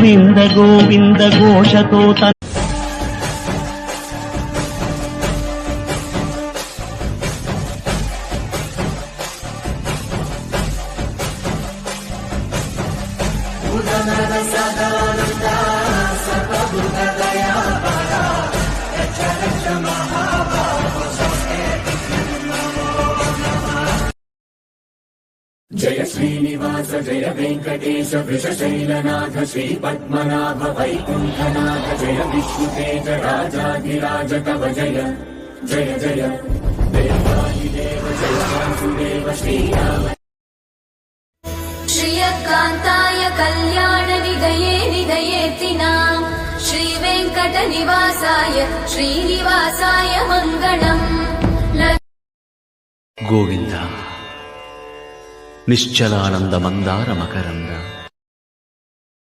గోవింద గోవింద ఘోషతో జయ శ్రీనివాస జయ వెంకటేశ వృషశైలనాథ శ్రీ పద్మనాభ వైకుంఠనాథ జయ విష్ణుతేజ రాజాధిరాజ కవ జయ జయ జయ దేవాదిదేవ జయ వాసుదేవ శ్రీరామ శ్రీయకాంతాయ కళ్యాణ నిదయే నిదయేతినాం శ్రీ వెంకట నివాసాయ శ్రీనివాసాయ మంగళం. గోవింద నిశ్చలానంద మందార మకరంద